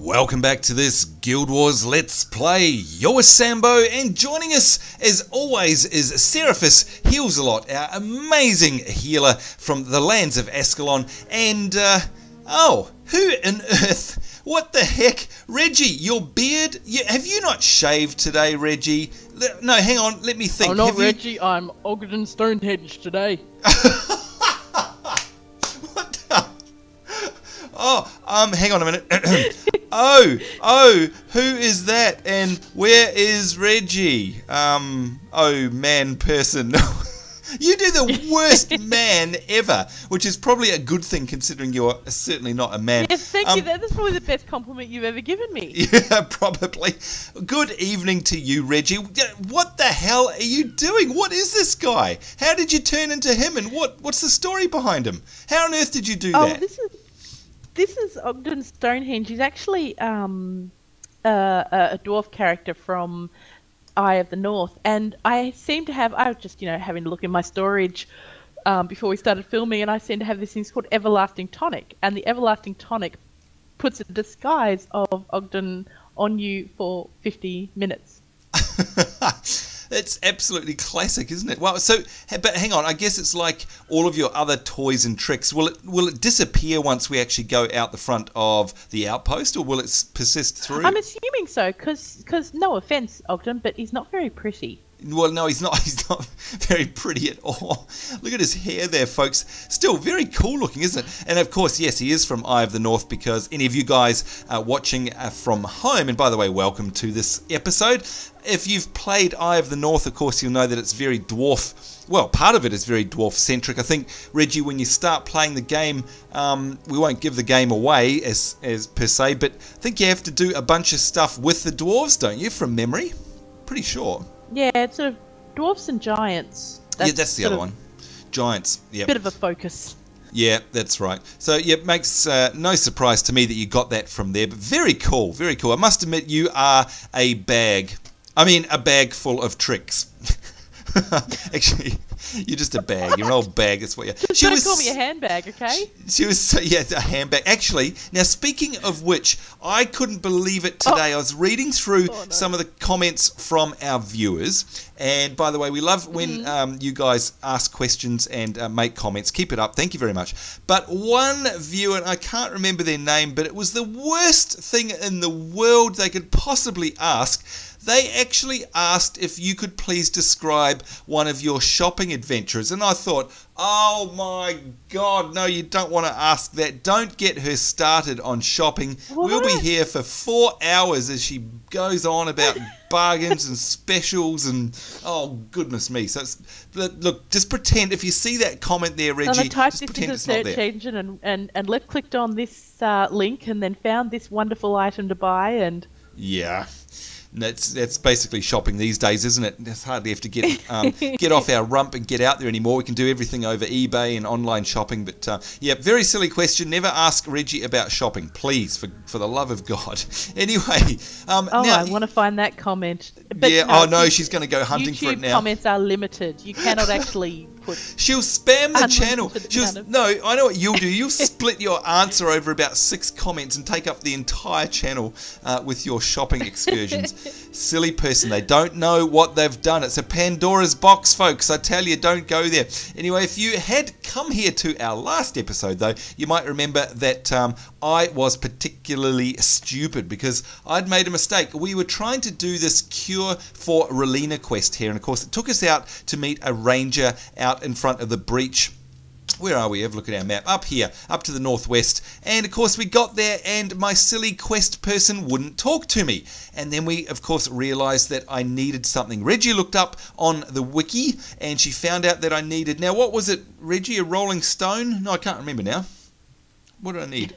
Welcome back to this Guild Wars Let's Play. You're Sambo, and joining us as always is Seraphis Heals-A-Lot, our amazing healer from the lands of Ascalon. And, who on earth? What the heck? Reggie, your beard? Have you not shaved today, Reggie? No, hang on, let me think. I'm not Reggie, I'm Ogden Stonehenge today. Hang on a minute. Who is that? And where is Reggie? Man person. You do the worst man ever, which is probably a good thing considering you're certainly not a man. Yes, thank you. That's probably the best compliment you've ever given me. Yeah, probably. Good evening to you, Reggie. What the hell are you doing? What is this guy? How did you turn into him, and what's the story behind him? How on earth did you do that? This is Ogden Stonehenge. He's actually a dwarf character from Eye of the North, and I was just having a look in my storage before we started filming, and I seem to have this thing called Everlasting Tonic, and the Everlasting Tonic puts a disguise of Ogden on you for 50 minutes. It's absolutely classic, isn't it? Well, but hang on, I guess it's like all of your other toys and tricks. Will it disappear once we actually go out the front of the outpost, or will it persist through? I'm assuming so, because no offense, Ogden, but he's not very pretty. Well, no, he's not. He's not very pretty at all. Look at his hair there, folks. Still very cool looking, isn't it? And of course, yes, he is from Eye of the North, because any of you guys watching from home, and by the way, welcome to this episode. If you've played Eye of the North, of course, you'll know that it's very dwarf. Well, part of it is very dwarf-centric. I think, Reggie, when you start playing the game, we won't give the game away as per se, but I think you have to do a bunch of stuff with the dwarves, don't you, from memory? Pretty sure. Yeah, it's sort of dwarfs and giants. That's the other one. Giants, yeah. Bit of a focus. Yeah, that's right. So, yeah, it makes no surprise to me that you got that from there, but very cool, very cool. I must admit, you are a bag full of tricks. Actually, you're just a bag. You're an old bag. That's what you are. She was call me a handbag, okay? She was a handbag. Actually, now speaking of which, I couldn't believe it today. I was reading through some of the comments from our viewers, and by the way, we love when you guys ask questions and make comments. Keep it up. Thank you very much. But one viewer, and I can't remember their name, but it was the worst thing in the world they could possibly ask. They actually asked if you could please describe one of your shopping adventures. And I thought, oh my God, no, you don't want to ask that. Don't get her started on shopping. What? We'll be here for 4 hours as she goes on about bargains and specials and, oh, goodness me. So, look, just pretend, if you see that comment there, Reggie, I typed just this pretend into it's not search there. engine and left-clicked on this link and then found this wonderful item to buy and... Yeah. That's basically shopping these days, isn't it? It's hardly have to get off our rump and get out there anymore. We can do everything over eBay and online shopping. But yeah, very silly question. Never ask Reggie about shopping, please, for the love of God. Anyway, now, I want to find that comment. But yeah. No, she's going to go hunting for it now. YouTube comments are limited. You cannot actually put. She'll spam the channel. No, I know what you'll do. You'll split your answer over about 6 comments and take up the entire channel with your shopping excursions. Silly person. They don't know what they've done. It's a Pandora's box, folks. I tell you, don't go there. Anyway, if you had come here to our last episode, though, you might remember that I was particularly stupid because I'd made a mistake. We were trying to do this Cure for Relina quest here, and of course, it took us out to meet a ranger out in front of the breach. Where are we? Have a look at our map. Up here, up to the northwest. And of course we got there and my silly quest person wouldn't talk to me. And then we, of course, realised that I needed something. Reggie looked up on the wiki and she found out that I needed... Now, what was it, Reggie? A rolling stone? No, I can't remember now. What did I need?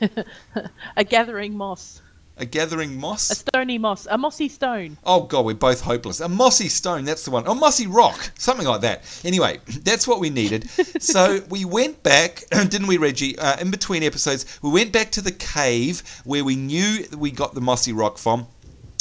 A gathering moss. A gathering moss? A stony moss. A mossy stone. Oh, God, we're both hopeless. A mossy stone, that's the one. Oh, mossy rock. Something like that. Anyway, that's what we needed. So we went back, didn't we, Reggie? In between episodes, we went back to the cave where we knew we got the mossy rock from.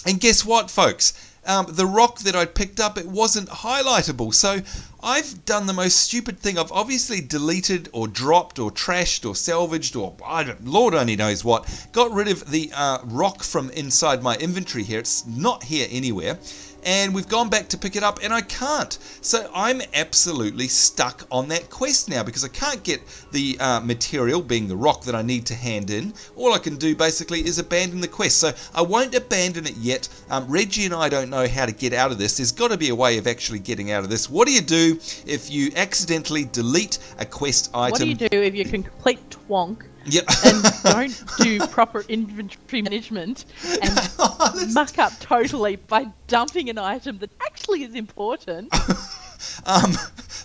And guess what, folks? The rock that I'd picked up, it wasn't highlightable. So I've done the most stupid thing. I've obviously deleted or dropped or trashed or salvaged or Lord only knows what. Got rid of the rock from inside my inventory here. It's not here anywhere. And we've gone back to pick it up and I can't. So I'm absolutely stuck on that quest now because I can't get the material, being the rock that I need to hand in. All I can do basically is abandon the quest. So I won't abandon it yet. Reggie and I don't know how to get out of this. There's got to be a way of actually getting out of this. What do you do if you accidentally delete a quest item? What do you do if you can complete twonk? Yep. And don't do proper inventory management and muck up totally by dumping an item that actually is important?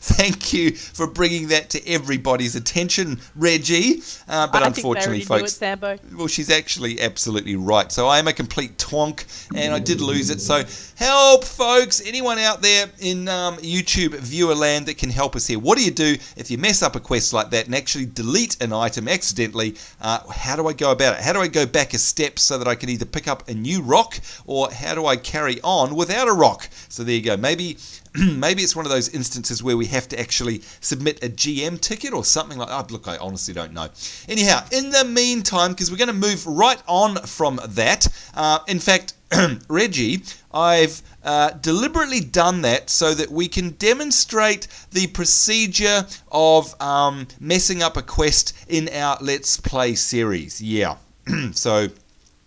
Thank you for bringing that to everybody's attention, Reggie. But unfortunately, folks, knew it, Sambo. Well, she's actually absolutely right. So I am a complete twonk, and I did lose it. So help, folks! Anyone out there in YouTube viewer land that can help us here? What do you do if you mess up a quest like that and actually delete an item accidentally? How do I go about it? How do I go back a step so that I can either pick up a new rock, or how do I carry on without a rock? So there you go. Maybe it's one of those instances where we have to actually submit a GM ticket or something like that. Look, I honestly don't know. Anyhow, in the meantime, because we're going to move right on from that, in fact, Reggie, I've deliberately done that so that we can demonstrate the procedure of messing up a quest in our Let's Play series. Yeah. So,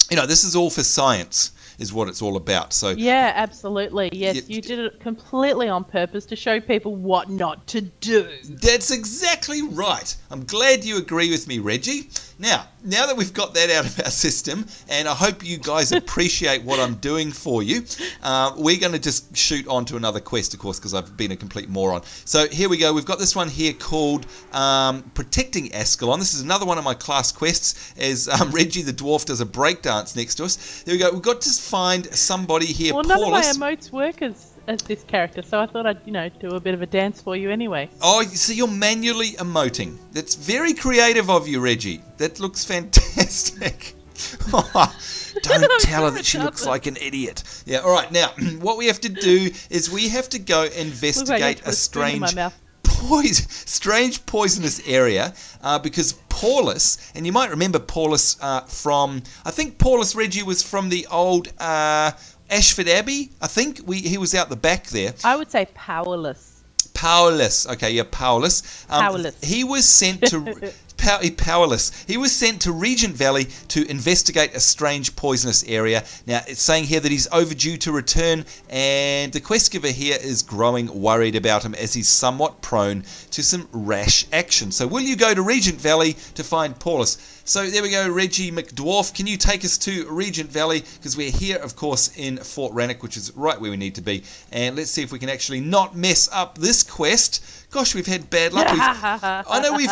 this is all for science. Is what it's all about. So yeah, absolutely. Yes, you did it completely on purpose to show people what not to do. That's exactly right. I'm glad you agree with me, Reggie. Now that we've got that out of our system, and I hope you guys appreciate what I'm doing for you, we're going to just shoot on to another quest, of course, because I've been a complete moron. So here we go. We've got this one here called Protecting Ascalon. This is another one of my class quests as Reggie the Dwarf does a breakdance next to us. There we go. We've got to find somebody here, Well, Paulus. none of my emotes work as this character, so I thought I'd, do a bit of a dance for you anyway. Oh, so you're manually emoting. That's very creative of you, Reggie. That looks fantastic. Don't tell her that she looks like an idiot. Yeah, all right. Now, what we have to do is we have to go investigate a strange poisonous area because Paulus, and you might remember Paulus from, I think Paulus, Reggie, was from the old Ashford Abbey, I think. He was out the back there. I would say Paulus. Paulus. Okay, yeah, Paulus. Paulus. He was sent to... Powerless. He was sent to Regent Valley to investigate a strange poisonous area. Now, it's saying here that he's overdue to return, and the quest giver here is growing worried about him as he's somewhat prone to some rash action. So will you go to Regent Valley to find Paulus? So there we go, Reggie McDwarf. Can you take us to Regent Valley? Because we're here, of course, in Fort Rannoch, which is right where we need to be. And let's see if we can actually not mess up this quest. Gosh, we've had bad luck. I know we've...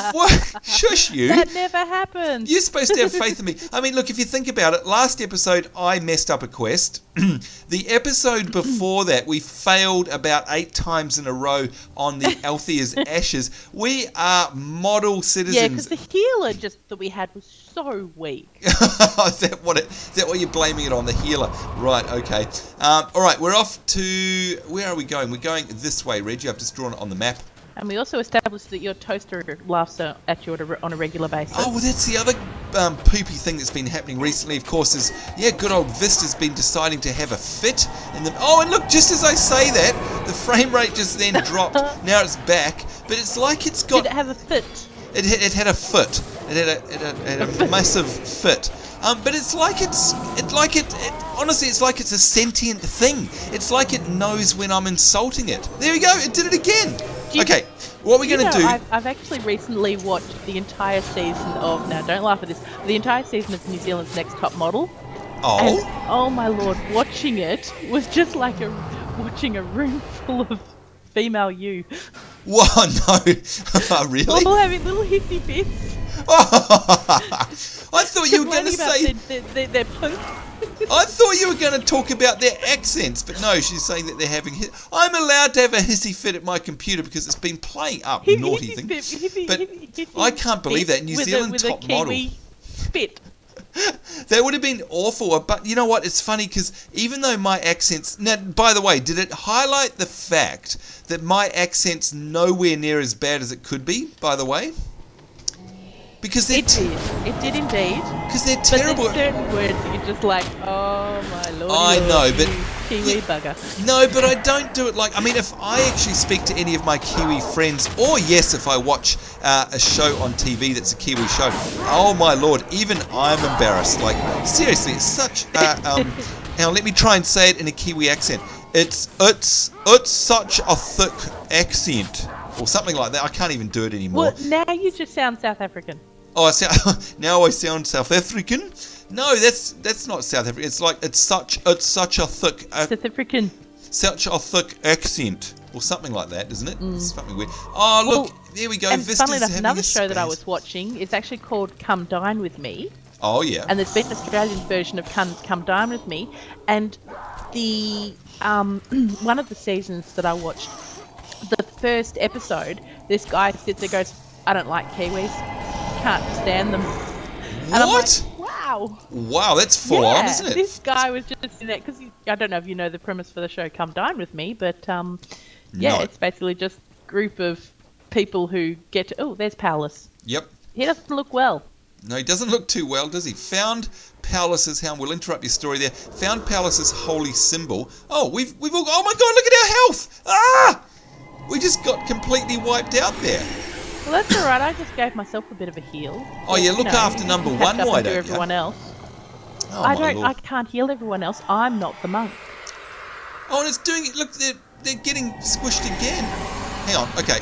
Shush you. That never happened. You're supposed to have faith in me. I mean, look, if you think about it, last episode I messed up a quest. The episode before that, we failed about 8 times in a row on the Althea's Ashes. We are model citizens. Yeah, because the healer that we had was so weak. Is that what you're blaming it on, the healer? Right, okay. All right, we're off to... Where are we going? We're going this way, Reggie. I've just drawn it on the map. And we also established that your toaster laughs at you on a regular basis. Oh, well, that's the other poopy thing that's been happening recently, of course, is, good old Vista's been deciding to have a fit. Oh, and look, just as I say that, the frame rate just then dropped. Now it's back, but it's like it's got... Did it have a fit? It had a foot. It had a massive fit. But it's like honestly, it's like it's a sentient thing. It's like it knows when I'm insulting it. There we go, it did it again. Okay, what we're going to do... I've actually recently watched the entire season of... Now, don't laugh at this. The entire season of New Zealand's Next Top Model. Oh? And, oh, my Lord, watching it was just like watching a room full of female you. Whoa, no. Really? All having little hissy fits. I thought you were going to say... Their post. I thought you were going to talk about their accents, but no, she's saying that they're having... I'm allowed to have a hissy fit at my computer because it's been playing up naughty things. But I can't believe that. New Zealand top model. Spit. That would have been awful. But you know what? It's funny because even though my accent's... Now, by the way, did it highlight the fact that my accent's nowhere near as bad as it could be, by the way? Because it did. It did indeed. Because they're terrible. But there's certain words that you're just like, oh my lord. I know, but... Kiwi bugger. No, but I don't do it like... I mean, if I actually speak to any of my Kiwi friends, or yes, if I watch a show on TV that's a Kiwi show, oh my lord, even I'm embarrassed. Like, seriously, it's such... now, let me try and say it in a Kiwi accent. It's such a thick accent. Or something like that. I can't even do it anymore. Well, now you just sound South African. Oh, now I sound South African? No, that's not South African. It's like it's such a thick South African. Such a thick accent, or something like that, isn't it? It's something weird. Oh, look, there we go. And funnily enough, another show that I was watching is actually called Come Dine With Me. Oh yeah. And there's been an Australian version of Come Dine With Me, and the one of the seasons that I watched, the first episode, this guy sits there and goes, I don't like Kiwis. Can't stand them. What? And I'm like, wow. Wow, that's full on, isn't it? This guy was just in that, because I don't know if you know the premise for the show Come Dine With Me, but yeah, it's basically just a group of people who get to, oh, there's Paulus. Yep. He doesn't look well. No, he doesn't look too well, does he? Found Paulus's, we'll interrupt your story there. Found Paulus's holy symbol. Oh, we've all, oh my god, look at our health! Ah! We just got completely wiped out there. Well, that's all right. I just gave myself a bit of a heal. Oh, you look after number one, why don't you? Everyone else. Oh, I can't heal everyone else. I'm not the monk. Oh, and it's doing it. Look, they're getting squished again. Hang on. Okay.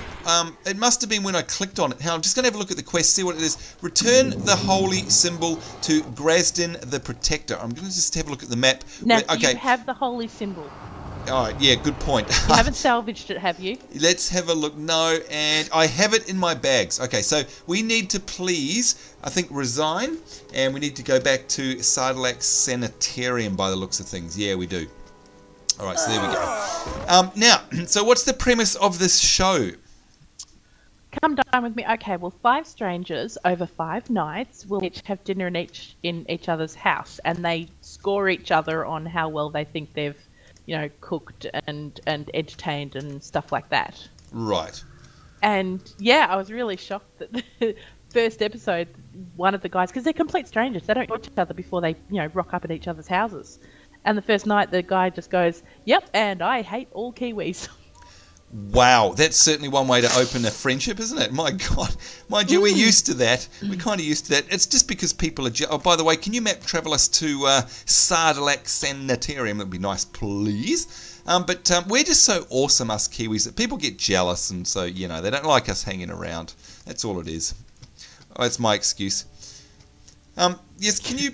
It must have been when I clicked on it. Hang on, I'm just going to have a look at the quest, see what it is. Return the holy symbol to Grasden the Protector. I'm going to just have a look at the map. Now, you have the holy symbol. All right, yeah, good point. You haven't salvaged it, have you? Let's have a look. No, and I have it in my bags. Okay, so we need to please, I think, resign, and we need to go back to Sardilac Sanitarium by the looks of things. Yeah, we do. All right, so there we go. Now, so what's the premise of this show? Come dine with me. Okay, well, 5 strangers over 5 nights will each have dinner in each other's house, and they score each other on how well they think they've, cooked and entertained and stuff like that. Right. And yeah, I was really shocked that the first episode, one of the guys, because they're complete strangers, they don't know each other before they, rock up at each other's houses. And the first night, the guy just goes, "Yep, and I hate all Kiwis." Wow, that's certainly one way to open a friendship, isn't it? My God. Mind you, we're used to that. We're kind of used to that. It's just because people are... Oh, by the way, can you map travel us to Sardilac Sanitarium? That'd be nice, please. But we're just so awesome, us Kiwis, that people get jealous, and so, they don't like us hanging around. That's all it is. Oh, that's my excuse. Yes, can you...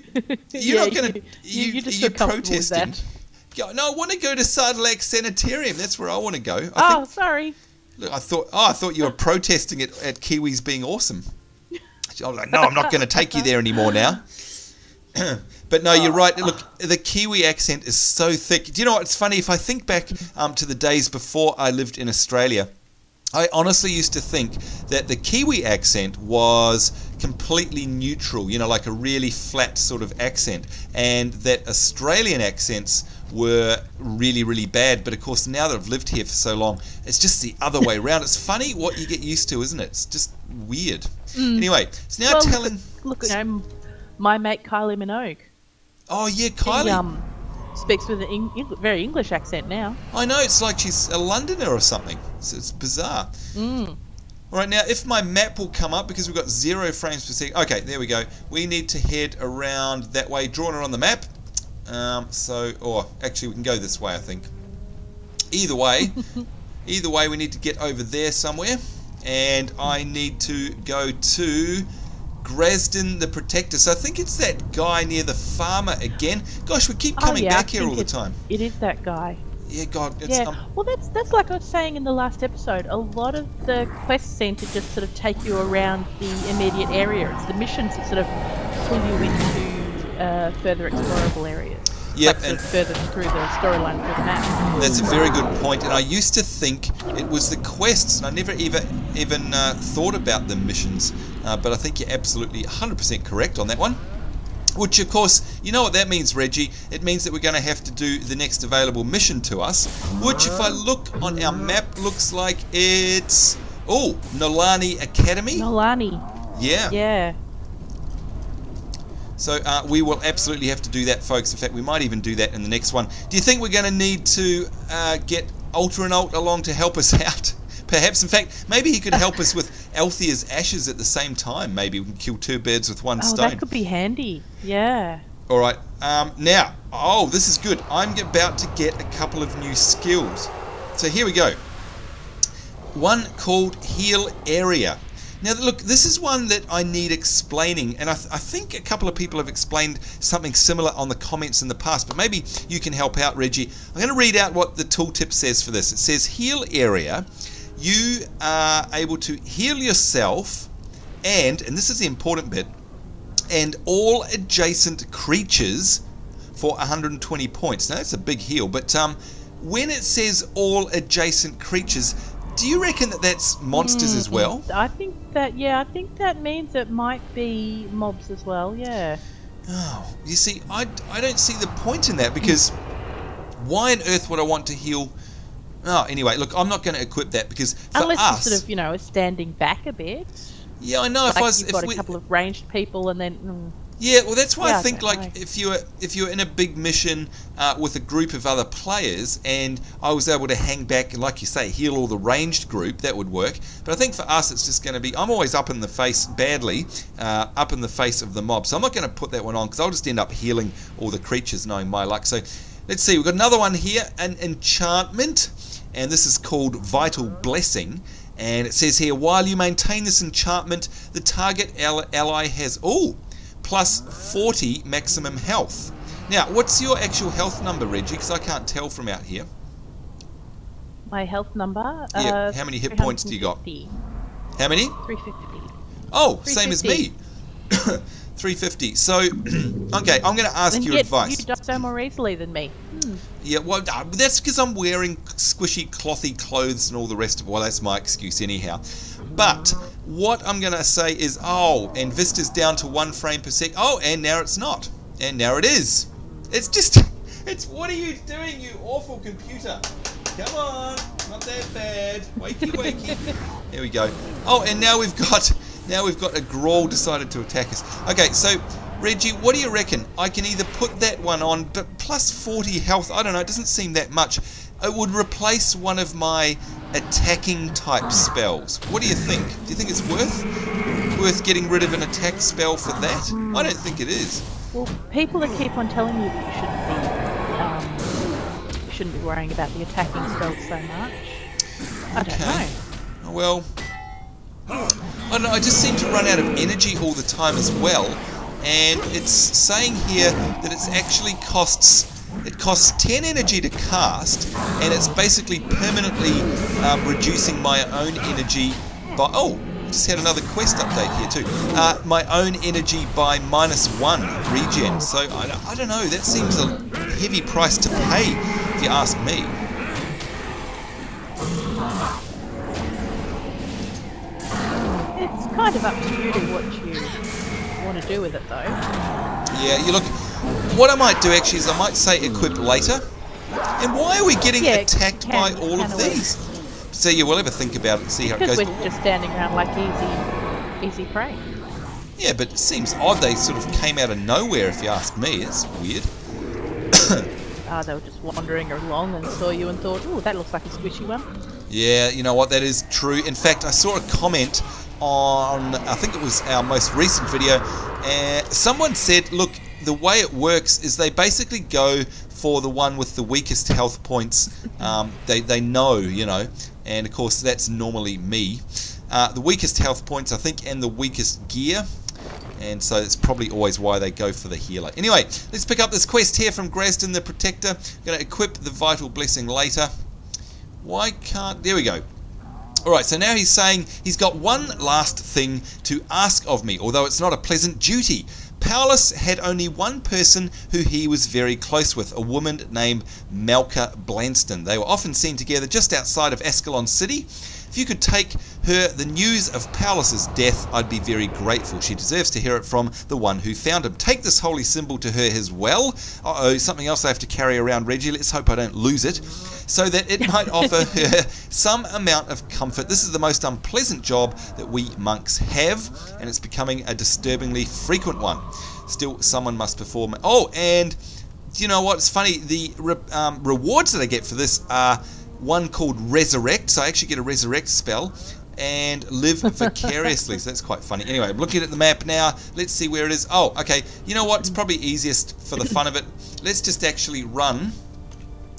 You're not going to... You're protesting. No, I want to go to Sardilac Sanitarium. That's where I want to go. Sorry. Look, I thought you were protesting at Kiwis being awesome. I was like, no, I'm not going to take you there anymore now. But no, you're right. Look, the Kiwi accent is so thick. Do you know what? It's funny. If I think back to the days before I lived in Australia, I honestly used to think that the Kiwi accent was completely neutral, like a really flat sort of accent, and that Australian accents were really, really bad. But of course, now that I've lived here for so long, it's just the other way around. It's funny what you get used to, isn't it? It's just weird. Anyway, so now Look, my mate Kylie Minogue. Oh yeah, Kylie. She speaks with a very English accent now. I know, it's like she's a Londoner or something. It's bizarre. All right, now if my map will come up, because we've got 0 frames per second. Okay, there we go. We need to head around that way, drawn it on the map. Actually we can go this way, I think. Either way, we need to get over there somewhere, and I need to go to Grasden the Protector. So I think it's that guy near the farmer again. Gosh, we keep coming back here all the time. It is that guy. Yeah, God. Well, that's like I was saying in the last episode. A lot of the quests seem to just sort of take you around the immediate area. It's the missions that sort of pull you into further explorable areas. Yep, and further through the storyline through the map. That's a very good point. And I used to think it was the quests, and I never even thought about the missions. But I think you're absolutely 100% correct on that one. Which, of course, you know what that means, Reggie? It means that we're going to have to do the next available mission to us, which, if I look on our map, looks like it's... Oh, Nolani Academy? Nolani. Yeah. Yeah. So we will absolutely have to do that, folks. In fact, we might even do that in the next one. Do you think we're going to need to get Ultra and Alt along to help us out? Perhaps. In fact, maybe he could help us with Althea's ashes at the same time. Maybe we can kill two birds with one stone. Oh, that could be handy. Yeah. All right. Now, oh, this is good. I'm about to get a couple of new skills. So here we go. One called Heal Area. Now, look, this is one that I need explaining, and I think a couple of people have explained something similar on the comments in the past, but maybe you can help out, Reggie. I'm going to read out what the tooltip says for this. It says, Heal Area. You are able to heal yourself and this is the important bit, and all adjacent creatures for 120 points. Now, that's a big heal, but when it says all adjacent creatures, do you reckon that that's monsters as well? I think that means it might be mobs as well, yeah. Oh, you see, I don't see the point in that, because why on earth would I want to heal? Oh, anyway, look, I'm not going to equip that, because for unless us... you're sort of, standing back a bit. Yeah, I know. Like you've got a couple of ranged people and then... Yeah, well, that's why I think, know. if you're in a big mission with a group of other players, and I was able to hang back and, like you say, heal all the ranged group, that would work. But I think for us, it's just going to be... I'm always up in the face, badly, up in the face of the mob. So I'm not going to put that one on, because I'll just end up healing all the creatures, knowing my luck. So let's see, we've got another one here, an enchantment, and this is called Vital Blessing. And it says here, while you maintain this enchantment, the target ally has... plus 40 maximum health. Now, what's your actual health number, Reggie? Because I can't tell from out here. My health number? Yeah, how many hit points do you got? How many? 350. Oh, 350. Same as me. 350. So, okay, I'm going to ask your advice. You die more easily than me. Yeah, well, that's because I'm wearing squishy, clothy clothes and all the rest of it. Well, that's my excuse anyhow. But what I'm going to say is, and Vista's down to 1 frame per sec. Oh, and now it's not. And now it is. It's just, what are you doing, you awful computer? Come on, not that bad. Wakey, wakey. There we go. Oh, and now we've got a Grawl decided to attack us. Okay, so Reggie, what do you reckon? I can either put that one on, but plus 40 health, I don't know, it doesn't seem that much. It would replace one of my attacking type spells. What do you think? Do you think it's worth getting rid of an attack spell for that? I don't think it is. Well, people that keep on telling you that you shouldn't be worrying about the attacking spells so much. I don't know. Well, I don't know, I just seem to run out of energy all the time as well. And it's saying here that it's actually costs 10 energy to cast, and it's basically permanently reducing my own energy by... Oh, just had another quest update here too. My own energy by -1 regen. So I don't know, that seems a heavy price to pay if you ask me. It's kind of up to you to what you want to do with it though. Yeah, you look, what I might do actually is I might say equip later. And why are we getting attacked by all of these? So yeah, we'll have a think about it and see how it goes. Because we're just standing around like easy prey. Yeah, but it seems odd they sort of came out of nowhere if you ask me. It's weird. They were just wandering along and saw you and thought, oh, that looks like a squishy one. Yeah, you know what, that is true. In fact, I saw a comment on, I think it was our most recent video, someone said, look, the way it works is they basically go for the one with the weakest health points. They know, and of course that's normally me. The weakest health points, I think, and the weakest gear. And so it's probably always why they go for the healer. Anyway, let's pick up this quest here from Graston the Protector. I'm going to equip the Vital Blessing later. Why can't... There we go. Alright, so now he's saying he's got one last thing to ask of me, although it's not a pleasant duty. Paulus had only one person who he was very close with, a woman named Malka Blanston. They were often seen together just outside of Ascalon City. If you could take her the news of Paulus's death, I'd be very grateful. She deserves to hear it from the one who found him. Take this holy symbol to her as well. Uh-oh, something else I have to carry around, Reggie. Let's hope I don't lose it. So that it might offer her some amount of comfort. This is the most unpleasant job that we monks have, and it's becoming a disturbingly frequent one. Still, someone must perform. Oh, and do you know what? It's funny. The rewards that I get for this are one called Resurrect. So I actually get a Resurrect spell and live vicariously. So that's quite funny. Anyway, I'm looking at the map now. Let's see where it is. Oh, okay. You know what? It's probably easiest for the fun of it. Let's just actually run.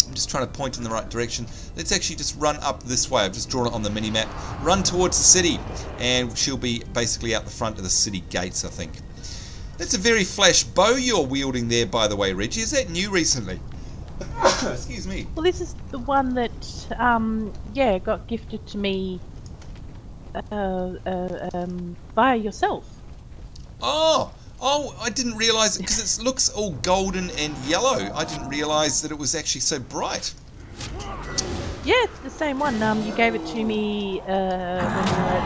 I'm just trying to point in the right direction. Let's actually just run up this way. I've just drawn it on the mini-map. Run towards the city, and she'll be basically out the front of the city gates, I think. That's a very flash bow you're wielding there, by the way, Reggie. Is that new recently? Excuse me. Well, this is the one that, yeah, got gifted to me by yourself. Oh, I didn't realise it because it looks all golden and yellow. I didn't realise that it was actually so bright. Yeah, it's the same one. You gave it to me when we were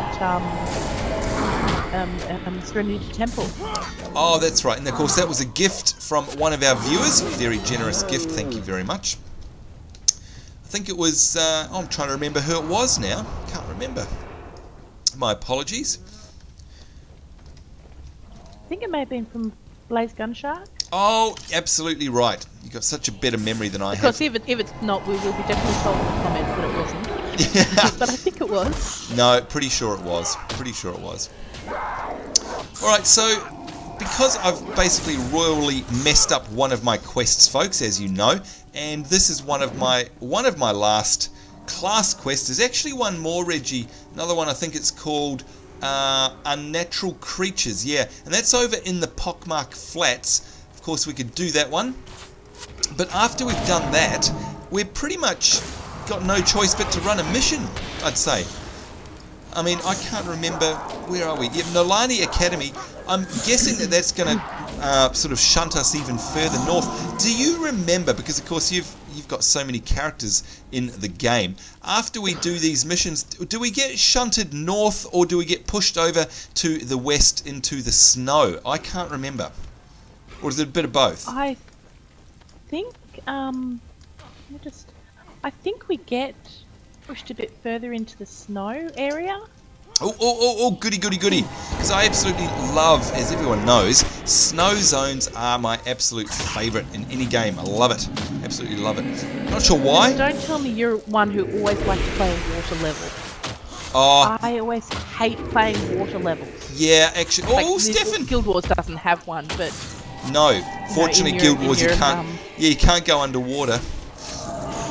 at Serenity Temple. Oh, that's right. And of course, that was a gift from one of our viewers. Very generous gift. Thank you very much. I think it was. I'm trying to remember who it was now. Can't remember. My apologies. I think it may have been from Blaze Gunshark. Oh, absolutely right. You've got such a better memory than I have. Because if it's not, we will be definitely told in the comments that it wasn't. Yeah. But I think it was. No, pretty sure it was. Pretty sure it was. Alright, so because I've basically royally messed up one of my quests, folks, as you know, and this is one of my last class quests. There's actually one more, Reggie. Another one, I think it's called Unnatural Creatures, yeah, and that's over in the Pockmark Flats. Of course, we could do that one, but after we've done that, we've pretty much got no choice but to run a mission, I'd say. I mean, I can't remember, where are we? Yeah, Nolani Academy. I'm guessing that that's going to sort of shunt us even further north. Do you remember, because of course you've got so many characters in the game, after we do these missions, do we get shunted north or do we get pushed over to the west into the snow? I can't remember. Or is it a bit of both? I think, I think we get pushed a bit further into the snow area. Oh, goody. Because I absolutely love, as everyone knows, snow zones are my absolute favourite in any game. I love it. Absolutely love it. Not sure why. Don't tell me you're one who always likes to play a water level. Oh. I always hate playing water levels. Yeah, actually. Oh, like, Stefan! Guild Wars doesn't have one, but... No. Fortunately, Guild Wars, you can't... you can't go underwater.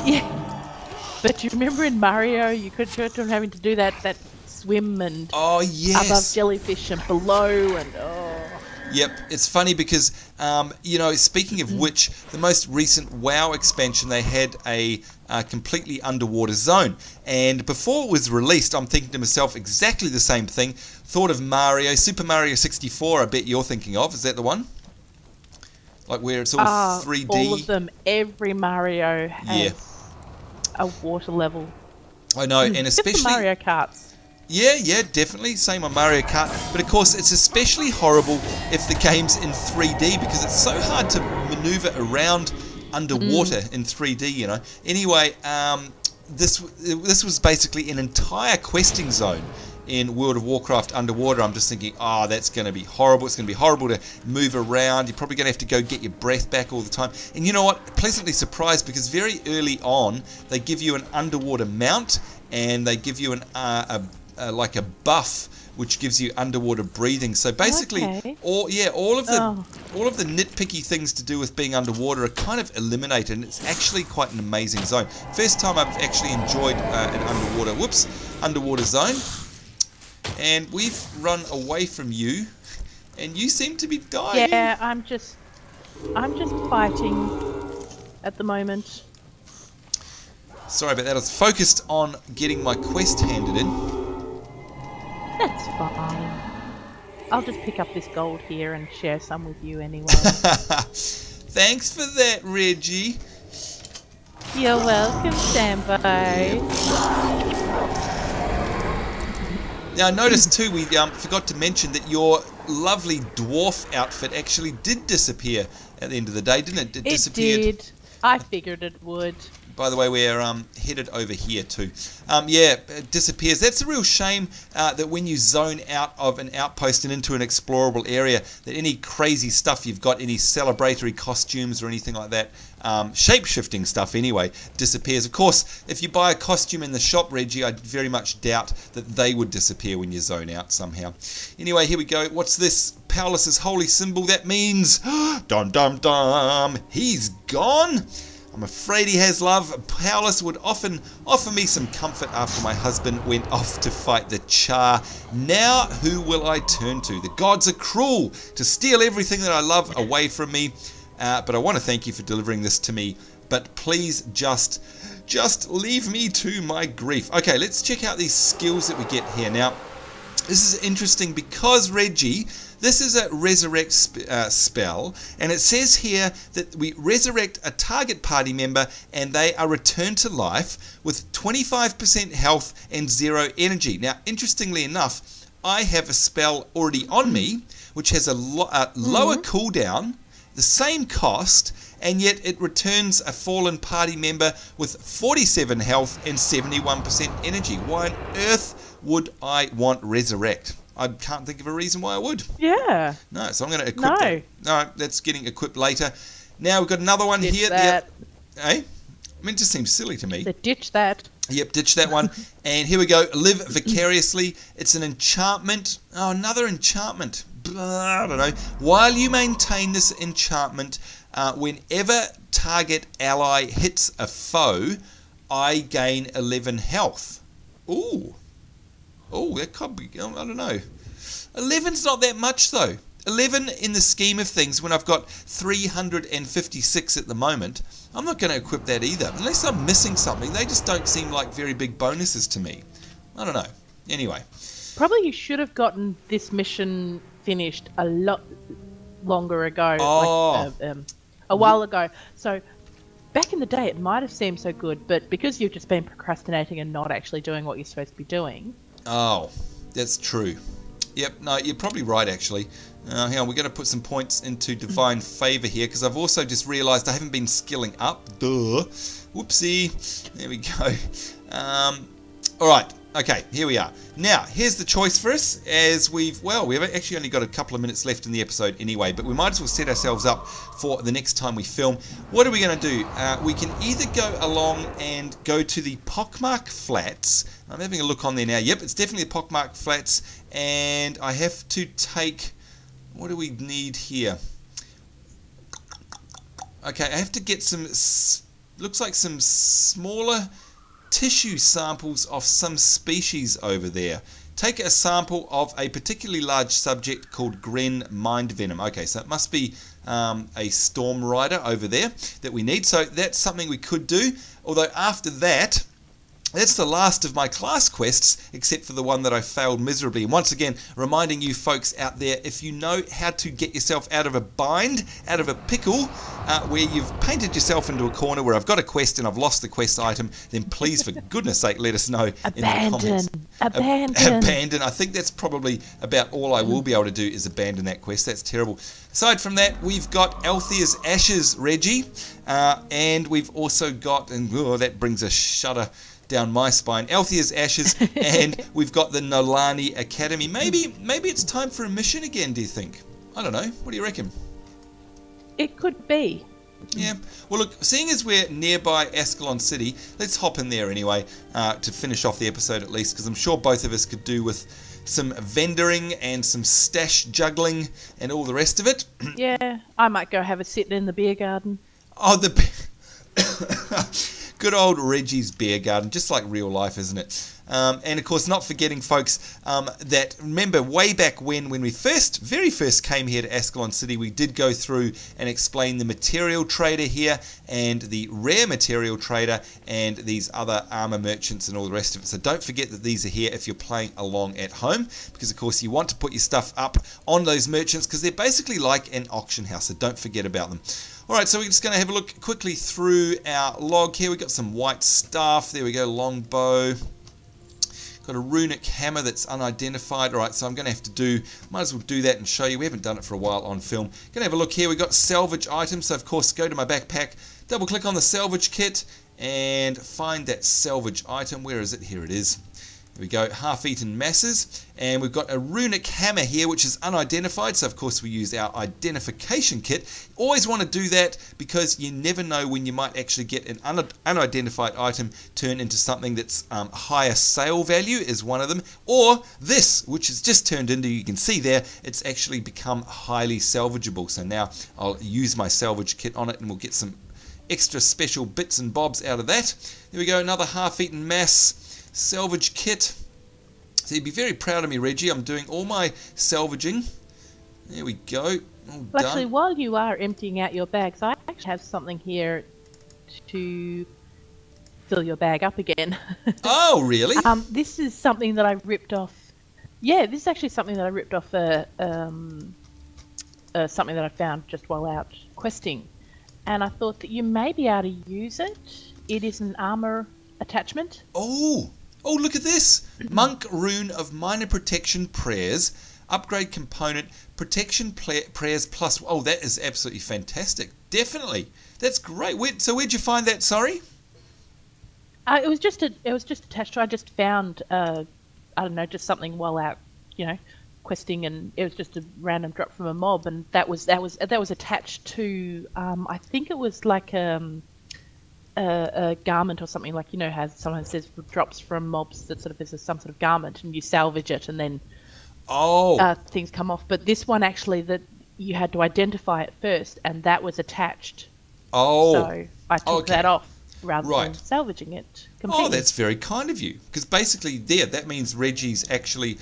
Yeah. But do you remember in Mario, you could go to having to do that swim and oh yes, above jellyfish and below and oh. Yep, it's funny because you know, speaking of which, the most recent WoW expansion, they had a completely underwater zone, and before it was released, I'm thinking to myself exactly the same thing. Thought of Mario, Super Mario 64. I bet you're thinking of. Is that the one? Like where it's all 3D. All of them. Every Mario has a water level. I know, and especially Mario Karts. Yeah, definitely. Same on Mario Kart. But of course, it's especially horrible if the game's in 3D because it's so hard to maneuver around underwater in 3D, you know. Anyway, this was basically an entire questing zone in World of Warcraft underwater. I'm just thinking, oh, that's going to be horrible. It's going to be horrible to move around. You're probably going to have to go get your breath back all the time. And you know what? Pleasantly surprised because very early on, they give you an underwater mount and they give you an like a buff which gives you underwater breathing. So basically, all of the nitpicky things to do with being underwater are kind of eliminated, and it's actually quite an amazing zone. First time I've actually enjoyed an underwater zone. And we've run away from you, and you seem to be dying. Yeah, I'm just fighting at the moment. Sorry about that. I was focused on getting my quest handed in. That's fine. I'll just pick up this gold here and share some with you anyway. Thanks for that, Reggie. You're welcome, Sambonz. Now, I noticed too, we forgot to mention that your lovely dwarf outfit actually did disappear at the end of the day, didn't it? It disappeared. Did. I figured it would. By the way, we're headed over here too. Yeah, it disappears. That's a real shame that when you zone out of an outpost and into an explorable area, that any crazy stuff you've got, any celebratory costumes or anything like that, shape-shifting stuff anyway, disappears. Of course, if you buy a costume in the shop, Reggie, I very much doubt that they would disappear when you zone out somehow. Anyway, here we go. What's this? Paulus's holy symbol. That means, dum dum dum, he's gone. I'm afraid he has, love. Paulus would often offer me some comfort after my husband went off to fight the Char. Now who will I turn to? The gods are cruel to steal everything that I love away from me. But I want to thank you for delivering this to me. But please just leave me to my grief. Okay, let's check out these skills that we get here. Now, this is interesting because, Reggie, this is a resurrect spell, and it says here that we resurrect a target party member and they are returned to life with 25% health and 0 energy. Now, interestingly enough, I have a spell already on me which has a lower cooldown, the same cost, and yet it returns a fallen party member with 47 health and 71% energy. Why on earth would I want resurrect? I can't think of a reason why I would. Yeah. No, so I'm going to equip that. No, that's getting equipped later. Now we've got another one ditch here. That. Eh? I mean, it just seems silly to me. So ditch that. Yep, ditch that one. And here we go. Live vicariously. It's an enchantment. Oh, another enchantment. I don't know. While you maintain this enchantment, whenever target ally hits a foe, I gain 11 health. Ooh. Oh, that could be, I don't know. 11's not that much though. 11 in the scheme of things, when I've got 356 at the moment, I'm not going to equip that either. Unless I'm missing something, they just don't seem like very big bonuses to me. I don't know. Anyway. Probably you should have gotten this mission finished a lot longer ago. Oh. Like, a while ago. So back in the day, it might have seemed so good, but because you've just been procrastinating and not actually doing what you're supposed to be doing. Oh, that's true. Yep, no, you're probably right, actually. Hang on, we're going to put some points into Divine Favour here, because I've also just realised I haven't been skilling up. Duh. Whoopsie. There we go. Alright, okay, here we are. Now, here's the choice for us, as we've actually only got a couple of minutes left in the episode anyway, but we might as well set ourselves up for the next time we film. What are we going to do? We can either go along and go to the Pockmark Flats. I'm having a look on there now. Yep, it's definitely the Pockmark Flats, and I have to take... What do we need here? Okay, I have to get some... Looks like some smaller tissue samples of some species over there. Take a sample of a particularly large subject called Gren Mind Venom. Okay, so it must be a Storm Rider over there that we need. So that's something we could do. Although after that, that's the last of my class quests, except for the one that I failed miserably. And once again, reminding you folks out there, if you know how to get yourself out of a bind, out of a pickle, where you've painted yourself into a corner where I've got a quest and I've lost the quest item, then please, for goodness sake, let us know in the comments. Abandon. I think that's probably about all I will be able to do is abandon that quest. That's terrible. Aside from that, we've got Althea's Ashes, Reggie, and we've also got, and that brings a shudder down my spine, Althea's Ashes, and we've got the Nolani Academy. Maybe it's time for a mission again, do you think? I don't know. What do you reckon? It could be. Yeah. Well, look, seeing as we're nearby Ascalon City, let's hop in there anyway to finish off the episode at least, because I'm sure both of us could do with some vendoring and some stash juggling and all the rest of it. Yeah, I might go have a sit in the beer garden. Oh, good old Reggie's beer garden, just like real life, isn't it? And of course, not forgetting, folks, that remember way back when we very first came here to Ascalon City, we did go through and explain the material trader here and the rare material trader and these other armor merchants and all the rest of it. So don't forget that these are here if you're playing along at home, because of course you want to put your stuff up on those merchants because they're basically like an auction house. So don't forget about them. Alright, so we're just going to have a look quickly through our log here. We've got some white staff. There we go, longbow. Got Got a runic hammer that's unidentified. All right, so I'm going to have to might as well do that and show you. We haven't done it for a while on film. Going to have a look here. We've got salvage items. So, of course, go to my backpack, double click on the salvage kit, and find that salvage item. Where is it? Here it is. There we go, half-eaten masses, and we've got a runic hammer here which is unidentified, so of course we use our identification kit. Always want to do that because you never know when you might actually get an unidentified item turn into something that's higher sale value is one of them, or this which is just turned into, you can see there, it's actually become highly salvageable. So now I'll use my salvage kit on it and we'll get some extra special bits and bobs out of that. There we go, another half-eaten mass salvage kit. So you'd be very proud of me, Reggie. I'm doing all my salvaging. There we go. All well, done. Actually, while you are emptying out your bags, I actually have something here to fill your bag up again. Oh, really? This is something that I ripped off. Yeah, this is actually something that I ripped off something that I found just while out questing. And I thought that you may be able to use it. It is an armor attachment. Oh, look at this. Monk Rune of Minor Protection Prayers. Upgrade component. Protection Prayers plus... Oh, that is absolutely fantastic. Definitely. That's great. Where'd you find that, sorry? It was just attached to... I just found, I don't know, just something while out, questing, and it was just a random drop from a mob, and that was attached to, I think it was like a garment or something, like how someone says drops from mobs that sort of is some sort of garment, and you salvage it and then things come off. But this one actually, that you had to identify it first, and that was attached. So I took that off rather than salvaging it completely. Oh, that's very kind of you, because basically that means Reggie's actually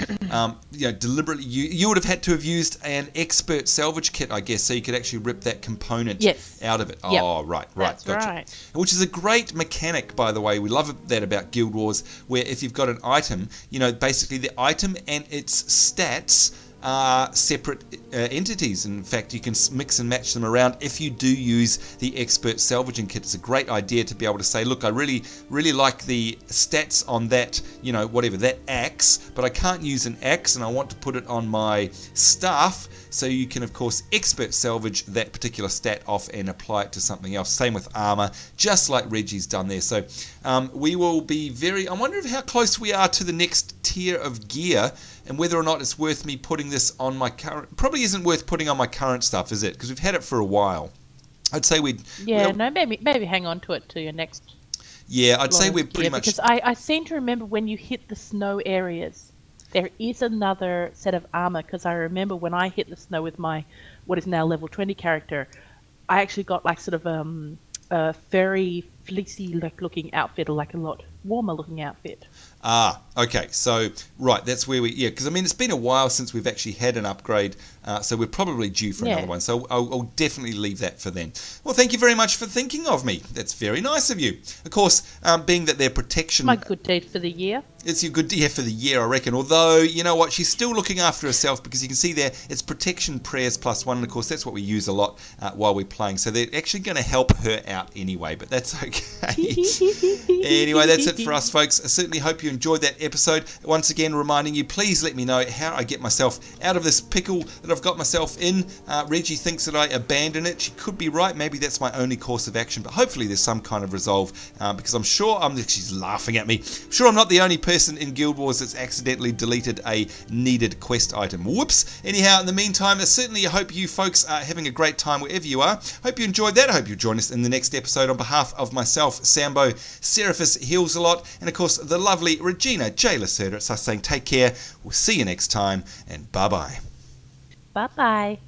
deliberately you would have had to have used an expert salvage kit, I guess, so you could actually rip that component out of it. Yep. Oh, right, that's gotcha. Right. Which is a great mechanic, by the way. We love that about Guild Wars, where if you've got an item, basically the item and its stats are separate entities. In fact, you can mix and match them around if you do use the expert salvaging kit. It's a great idea to be able to say, look, I really like the stats on that, whatever, that axe, but I can't use an axe and I want to put it on my staff. So you can, of course, expert salvage that particular stat off and apply it to something else. Same with armor, just like Reggie's done there. So we will be I wonder how close we are to the next tier of gear, and whether or not it's worth me putting this on my current... Probably isn't worth putting on my current stuff, is it? Because we've had it for a while. I'd say we'd... Yeah, no, maybe hang on to it to your next... Yeah, I'd say we're pretty much... Because I seem to remember when you hit the snow areas, there is another set of armor, because I remember when I hit the snow with my, what is now level 20 character, I actually got like sort of a very fleecy looking outfit, or like a lot warmer looking outfit. Ah, okay. So, right, that's where because I mean, it's been a while since we've actually had an upgrade, so we're probably due for another one. So I'll definitely leave that for then. Well, thank you very much for thinking of me. That's very nice of you. Of course, being that their protection... My good deed for the year. It's your good deed for the year, I reckon. Although, you know what, she's still looking after herself, because you can see there, it's protection prayers +1, and of course that's what we use a lot while we're playing. So they're actually going to help her out anyway, but that's okay. Anyway, that's it for us, folks. I certainly hope you enjoyed that episode. Once again, reminding you, please let me know how I get myself out of this pickle that I've got myself in. Reggie thinks that I abandon it. She could be right. Maybe that's my only course of action, but hopefully there's some kind of resolve, because I'm sure she's laughing at me. I'm sure I'm not the only person in Guild Wars that's accidentally deleted a needed quest item. Whoops. Anyhow, in the meantime, I certainly hope you folks are having a great time wherever you are. Hope you enjoyed that. I hope you'll join us in the next episode. On behalf of myself, Sambo, Seraphis Heals a Lot, and of course the lovely Regina J. Lacerda, it's us saying take care. We'll see you next time, and bye-bye. Bye-bye.